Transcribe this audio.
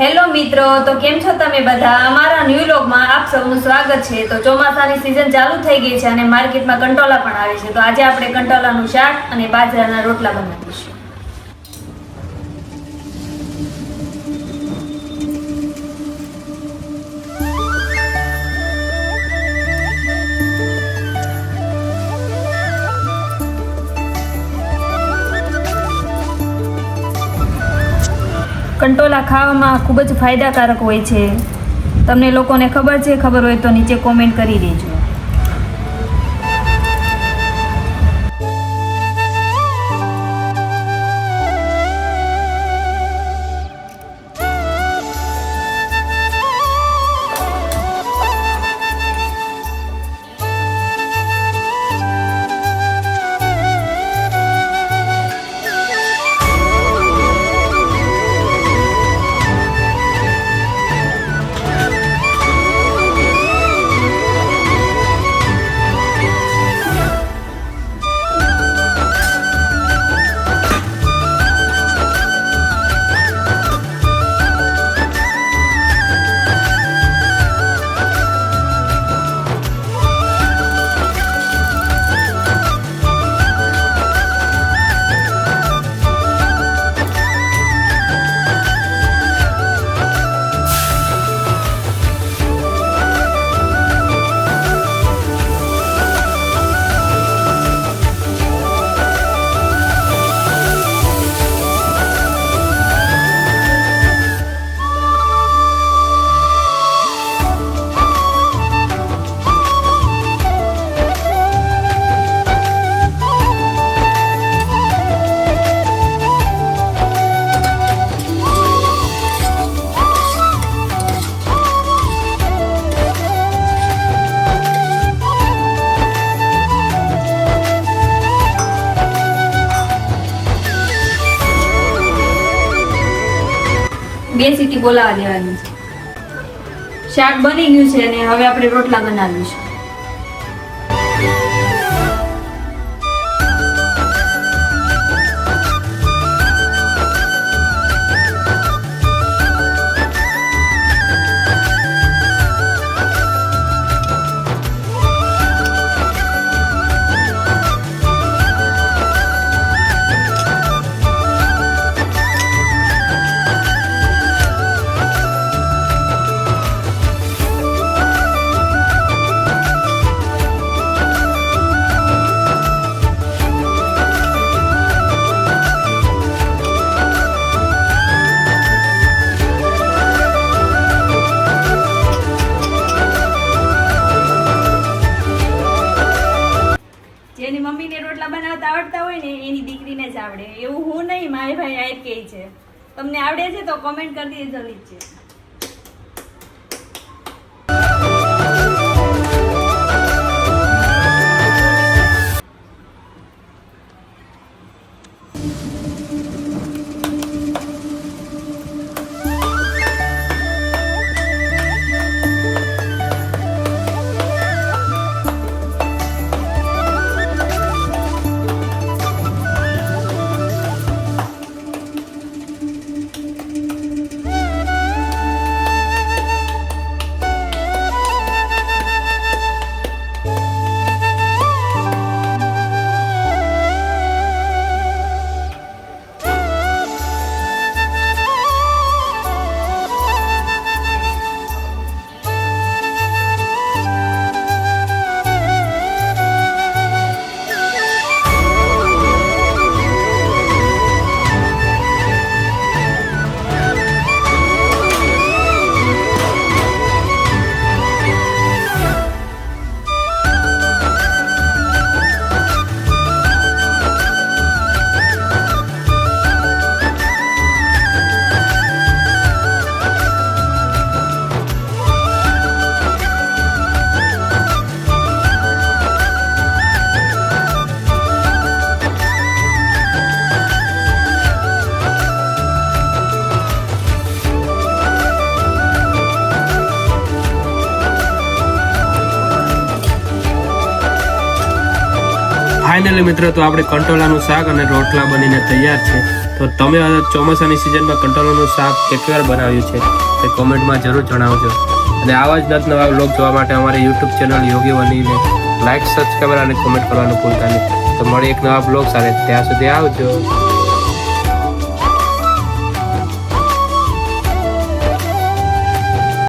Hello મિત્રો, તો કેમ છો તમે બધા? અમારા ન્યૂ વ્લોગમાં આપ સૌનું સ્વાગત છે। તો ચોમાસાની સીઝન ચાલુ થઈ ગઈ છે અને માર્કેટમાં કંટોલા પણ આવે છે। તો આજે આપણે કંટોલાનું શાક અને બાજરાના રોટલા બનાવીશું। કંટોલા ખાવામાં ખૂબ જ ફાયદાકારક હોય છે। તમને લોકોને ખબર છે? ખબર હોય તો નીચે કોમેન્ટ કરી દેજો। બે સીટી બોલાવા દેવાની છે। શાક બની ગયું છે અને હવે આપણે રોટલા બનાવીશું। જેની મમ્મીને રોટલા બનાવતા આવડતા હોય ને એની દીકરીને જ આવડે, એવું હું નહીં, મારી ભાઈ આ કહે છે। તમને આવડે છે તો કોમેન્ટ કરી દેજો નીચે। ફાઇનલી મિત્રો તો આપણે કંટોલાનું શાક અને રોટલા બનીને તૈયાર છે। તો તો તમે ચોમાસાની સિઝનમાં કંટોલાનું શાક કેટલી વાર બનાવ્યું છે તે કોમેન્ટમાં જરૂર જણાવજો. અને આવા જ નવા વ્લોગ જોવા માટે અમારી યુટ્યુબ ચેનલ યોગી વનીને લાઈક, સબસ્ક્રાઈબ અને કોમેન્ટ કરવાનું ભૂલતા નહીં. તો મળે એક નવા બ્લોગ સાથે. ત્યાં સુધી આવજો.